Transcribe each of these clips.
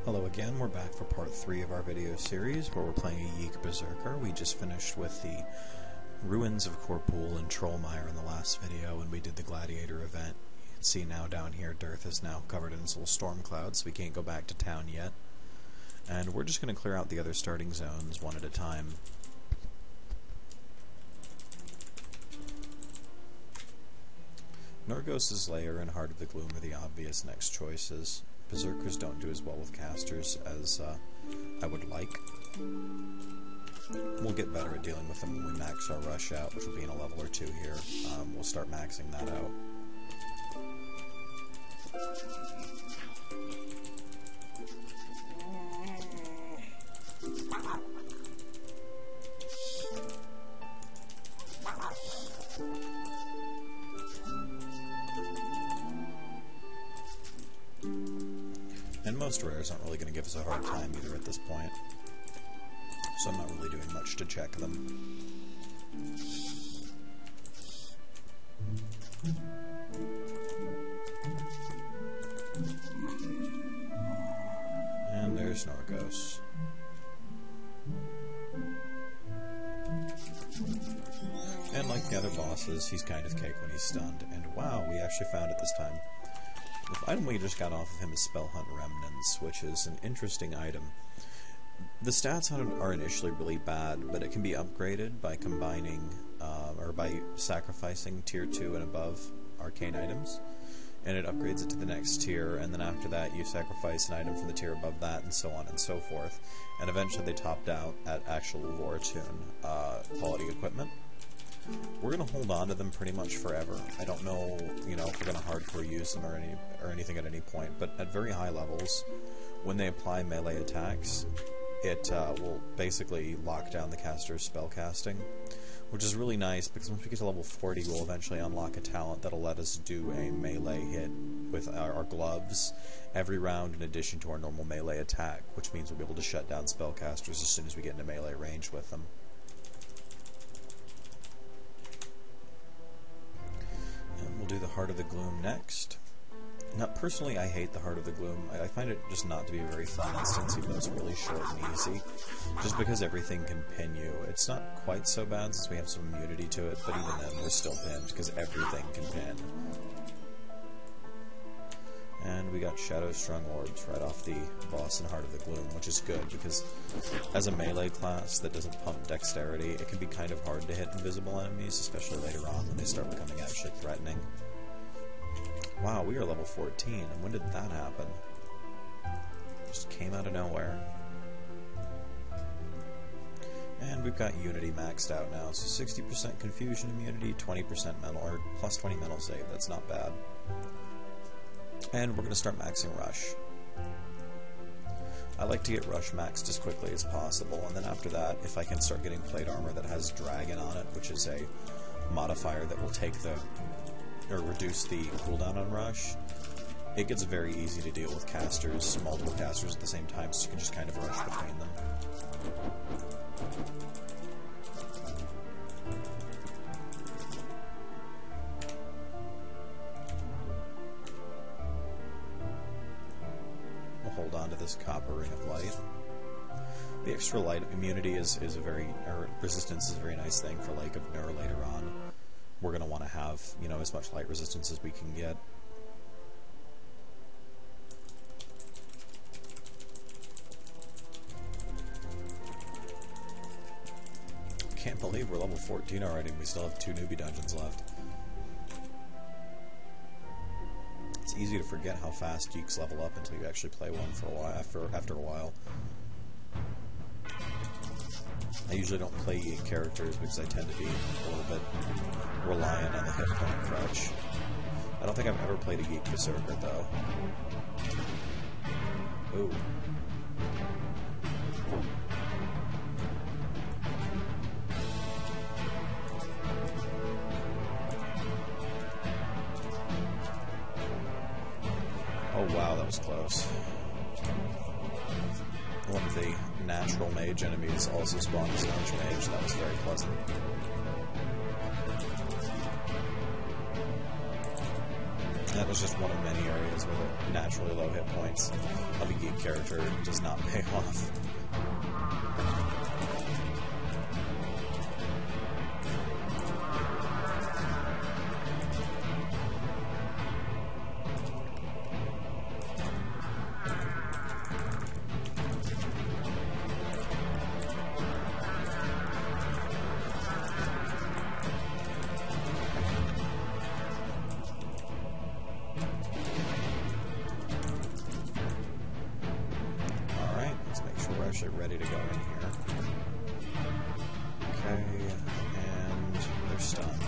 Hello again, we're back for part 3 of our video series where we're playing a Yeek Berserker. We just finished with the ruins of Corpool and Trollmire in the last video, and we did the gladiator event. You can see now down here, Dearth is now covered in this little storm cloud, so we can't go back to town yet. And we're just going to clear out the other starting zones one at a time. Norgos' Lair and Heart of the Gloom are the obvious next choices. Berserkers don't do as well with casters as I would like. We'll get better at dealing with them when we max our rush out, which will be in a level or 2 here. We'll start maxing that out. And most rares aren't really going to give us a hard time either at this point, so I'm not really doing much to check them. And there's Norgos. And like the other bosses, he's kind of cake when he's stunned, and wow, we actually found it this time. The item we just got off of him is Spell Hunt Remnants, which is an interesting item. The stats on it are initially really bad, but it can be upgraded by combining, or by sacrificing tier 2 and above arcane items, and it upgrades it to the next tier, and then after that you sacrifice an item from the tier above that, and so on and so forth. And eventually they topped out at actual lore tune quality equipment. We're going to hold on to them pretty much forever. I don't know, if we're going to hardcore use them or anything at any point, but at very high levels, when they apply melee attacks, it will basically lock down the caster's spell casting, which is really nice because once we get to level 40, we'll eventually unlock a talent that'll let us do a melee hit with our gloves every round in addition to our normal melee attack, which means we'll be able to shut down spellcasters as soon as we get into melee range with them. We'll do the Heart of the Gloom next. Now, personally, I hate the Heart of the Gloom. I find it just not to be a very fun instance, even though it's really short and easy, just because everything can pin you. It's not quite so bad since we have some immunity to it, but even then we're still pinned, because everything can pin. And we got Shadow-Strung Orbs right off the boss in Heart of the Gloom, which is good, because as a melee class that doesn't pump dexterity, it can be kind of hard to hit invisible enemies, especially later on when they start becoming actually threatening. Wow, we are level 14, and when did that happen? Just came out of nowhere. And we've got Unity maxed out now, so 60% Confusion immunity, 20% mental, or plus 20 mental save, that's not bad. And we're going to start maxing Rush. I like to get Rush maxed as quickly as possible, and then after that, if I can start getting plate armor that has Dragon on it, which is a modifier that will take or reduce the cooldown on Rush, it gets very easy to deal with casters, multiple casters at the same time, so you can just kind of rush between them. Hold on to this Copper Ring of Light. The extra light immunity or resistance is a very nice thing for Lake of Nur later on. We're going to want to have, as much light resistance as we can get. Can't believe we're level 14 already and we still have 2 newbie dungeons left. It's easy to forget how fast Yeeks level up until you actually play one for a while. After a while, I usually don't play Yeek characters because I tend to be a little bit reliant on the hit point crutch. I don't think I've ever played a Yeek Berserker though. Ooh. Oh wow, that was close. One of the natural mage enemies also spawned as an archmage, that was very pleasant. That was just one of many areas where the naturally low hit points of a Yeek character does not pay off. Ready to go in here. Okay, and they're stunned.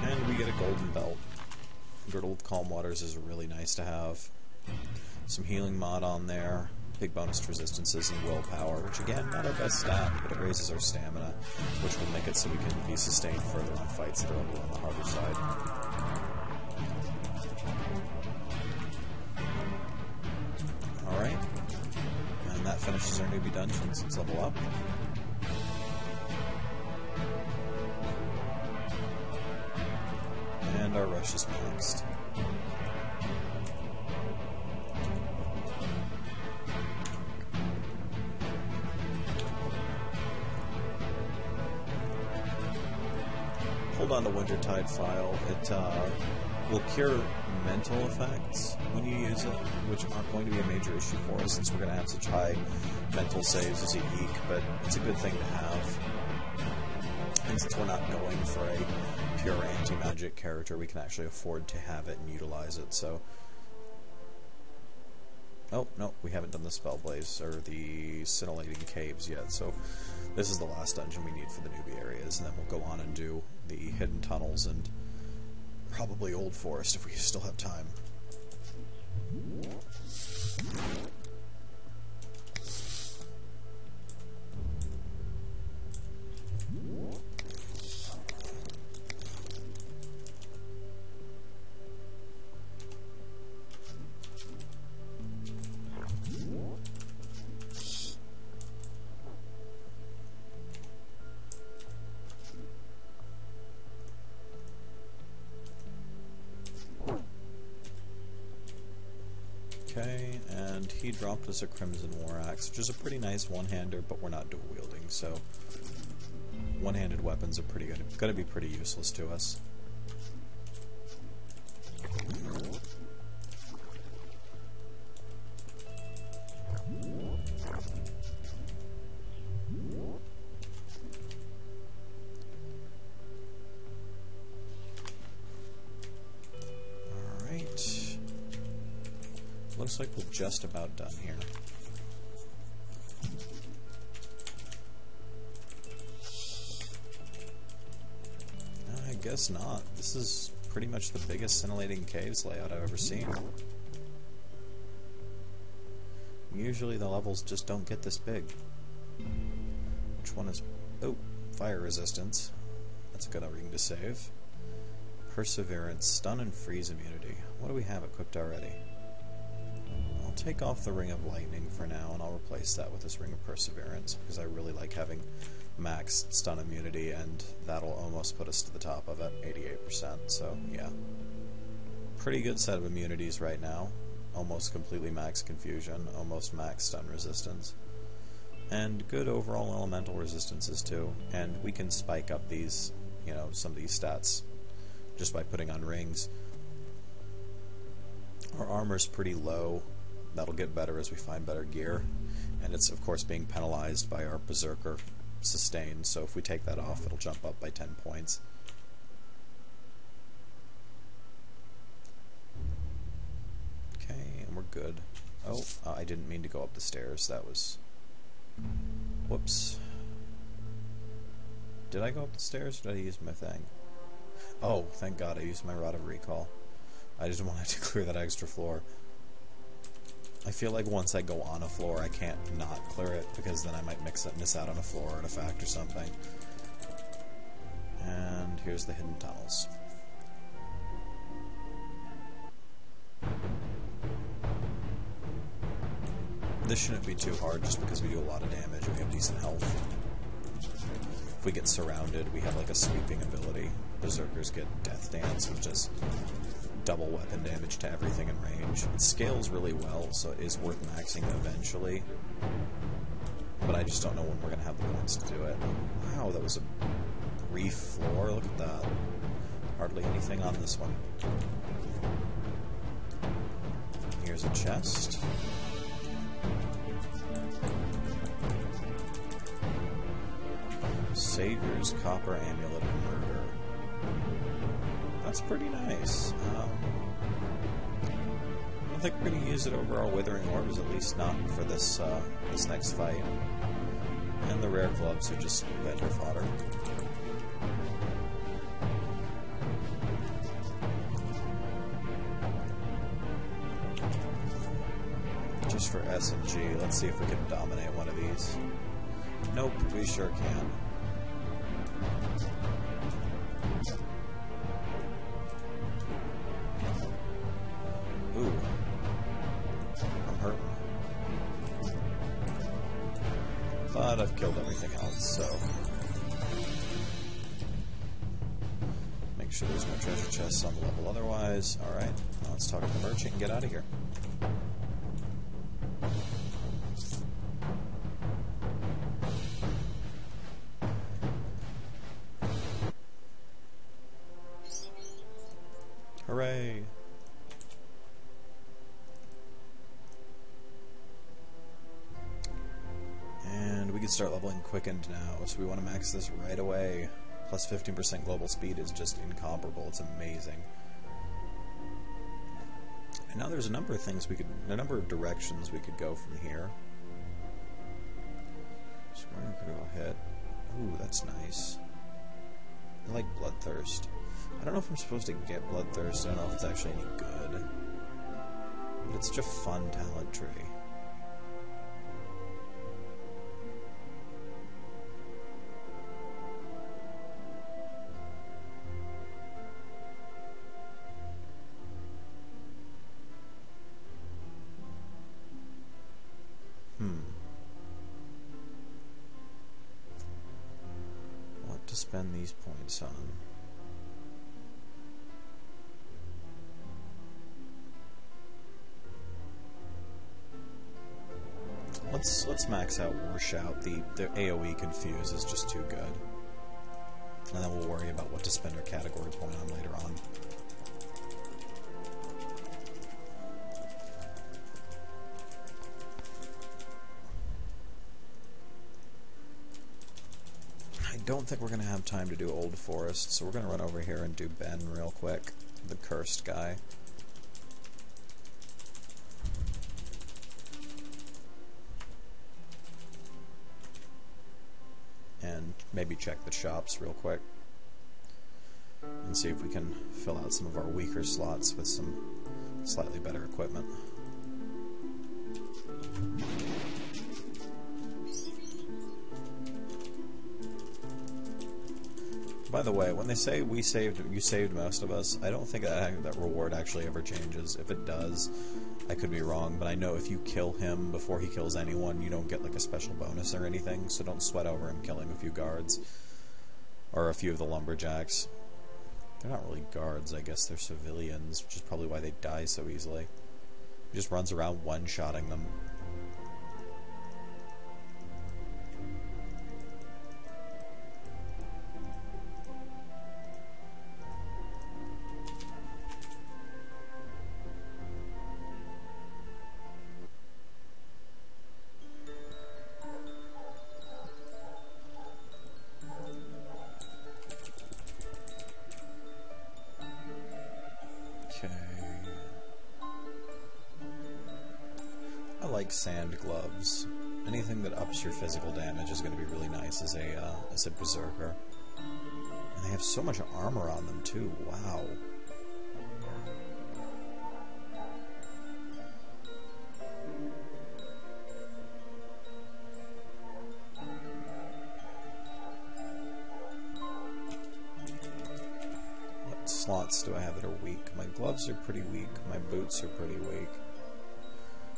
And we get a golden belt. Girdle of Calm Waters is really nice to have. Some healing mod on there. Big bonus to resistances and willpower, which again, not our best stat, but it raises our stamina, which will make it so we can be sustained further on fights that are a little on the harder side. Alright, and that finishes our newbie dungeons. Let's level up. And our rush is maxed. Hold on to Wintertide File. It will cure mental effects when you use it, which aren't going to be a major issue for us since we're going to have such high mental saves as a Yeek, but it's a good thing to have. And since we're not going for a pure anti-magic character, we can actually afford to have it and utilize it, so... Oh, no, we haven't done the Spell Blaze, or the Scintillating Caves yet, so this is the last dungeon we need for the newbie areas, and then we'll go on and do the Hidden Tunnels and probably Old Forest if we still have time. Okay, and he dropped us a Crimson War Axe, which is a pretty nice one-hander, but we're not dual-wielding, so one-handed weapons are gonna be pretty useless to us. Looks like we're just about done here. I guess not. This is pretty much the biggest Scintillating Caves layout I've ever seen. Usually the levels just don't get this big. Which one is... Oh, fire resistance. That's a good ring to save. Perseverance, stun and freeze immunity. What do we have equipped already? Take off the Ring of Lightning for now, and I'll replace that with this Ring of Perseverance, because I really like having max stun immunity, and that'll almost put us to the top of it, 88%, so yeah. Pretty good set of immunities right now. Almost completely max confusion, almost max stun resistance. And good overall elemental resistances too, and we can spike up these, you know, some of these stats just by putting on rings. Our armor's pretty low. That'll get better as we find better gear, and it's of course being penalized by our Berserker sustain, so if we take that off it'll jump up by 10 points. Okay, and we're good. Oh, I didn't mean to go up the stairs, that was... Whoops. Did I go up the stairs, or did I use my thing? Oh, thank God I used my Rod of Recall. I just wanted to clear that extra floor. I feel like once I go on a floor, I can't not clear it, because then I might miss out on a floor artifact or something. And here's the Hidden Tunnels. This shouldn't be too hard, just because we do a lot of damage and we have decent health. if we get surrounded, we have like a sweeping ability. Berserkers get Death Dance, which is double weapon damage to everything in range. It scales really well, so it is worth maxing eventually. But I just don't know when we're going to have the points to do it. Wow, that was a brief floor. Look at that. Hardly anything on this one. Here's a chest. Savior's Copper Amulet of Murder. That's pretty nice. I don't think we're going to use it over our Withering Orbs, at least not for this this next fight. And the rare gloves are just vendor fodder. Just for S and G, let's see if we can dominate one of these. Nope, we sure can. Ooh. I'm hurting. But I've killed everything else, so... Make sure there's no treasure chests on the level otherwise. Alright, now let's talk to the merchant and get out of here. Hooray! And we can start leveling quickened now, so we want to max this right away. Plus 15% global speed is just incomparable. It's amazing. And now there's a number of things we could, a number of directions we could go from here. Scoring critical hit. Ooh, that's nice. I like Bloodthirst. I don't know if I'm supposed to get Bloodthirst. I don't know if it's actually any good. But it's such a fun talent tree. What to spend these points on? Let's max out War Shout. The AoE Confuse is just too good. And then we'll worry about what to spend our category point on later on. I don't think we're going to have time to do Old Forest, so we're going to run over here and do Ben real quick, the cursed guy. And maybe check the shops real quick and see if we can fill out some of our weaker slots with some slightly better equipment. By the way, when they say you saved most of us, I don't think that reward actually ever changes. If it does, I could be wrong, but I know if you kill him before he kills anyone, you don't get like a special bonus or anything, so don't sweat over him killing a few guards. Or a few of the lumberjacks. They're not really guards, I guess they're civilians, which is probably why they die so easily. He just runs around one-shotting them. I like sand gloves. Anything that ups your physical damage is going to be really nice as a berserker. And they have so much armor on them too. Wow. What slots do I have that are weak? My gloves are pretty weak. My boots are pretty weak.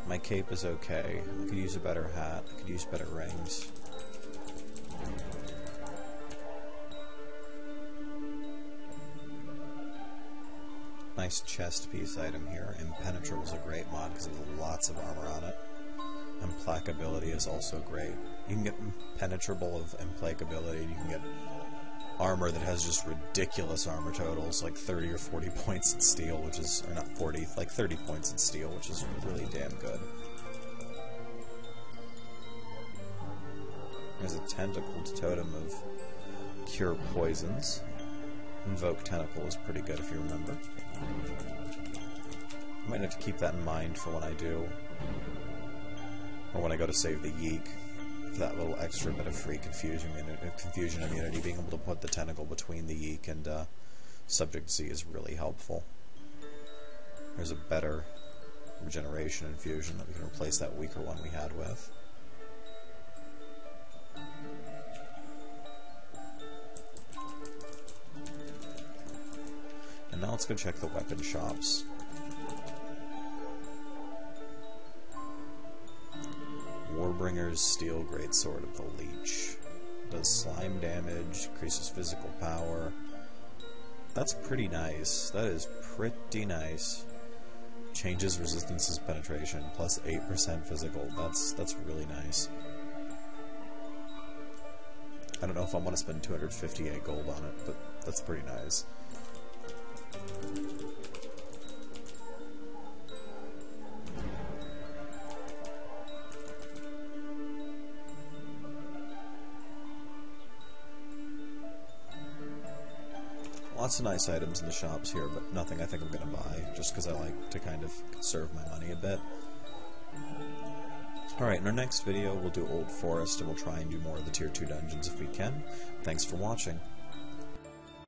My cape is okay. I could use a better hat. I could use better rings. Nice chest piece item here. Impenetrable is a great mod because it has lots of armor on it. Implacability is also great. You can get impenetrable of implacability, and you can get armor that has just ridiculous armor totals, like 30 or 40 points in steel, which is, or not 40, like 30 points in steel, which is really damn good. There's a tentacled totem of cure poisons. Invoke tentacle is pretty good if you remember. I might have to keep that in mind for when I do, or when I go to save the Yeek. That little extra bit of free confusion immunity, being able to put the tentacle between the Yeek and Subject Z is really helpful. There's a better regeneration infusion that we can replace that weaker one we had with. And now let's go check the weapon shops. Warbringer's Steel Greatsword of the Leech. Does slime damage, increases physical power. That's pretty nice. That is pretty nice. Changes resistances penetration, plus 8% physical. That's really nice. I don't know if I want to spend 258 gold on it, but that's pretty nice. Lots of nice items in the shops here, but nothing I think I'm going to buy, just because I like to kind of conserve my money a bit. Alright, in our next video we'll do Old Forest, and we'll try and do more of the Tier 2 dungeons if we can. Thanks for watching.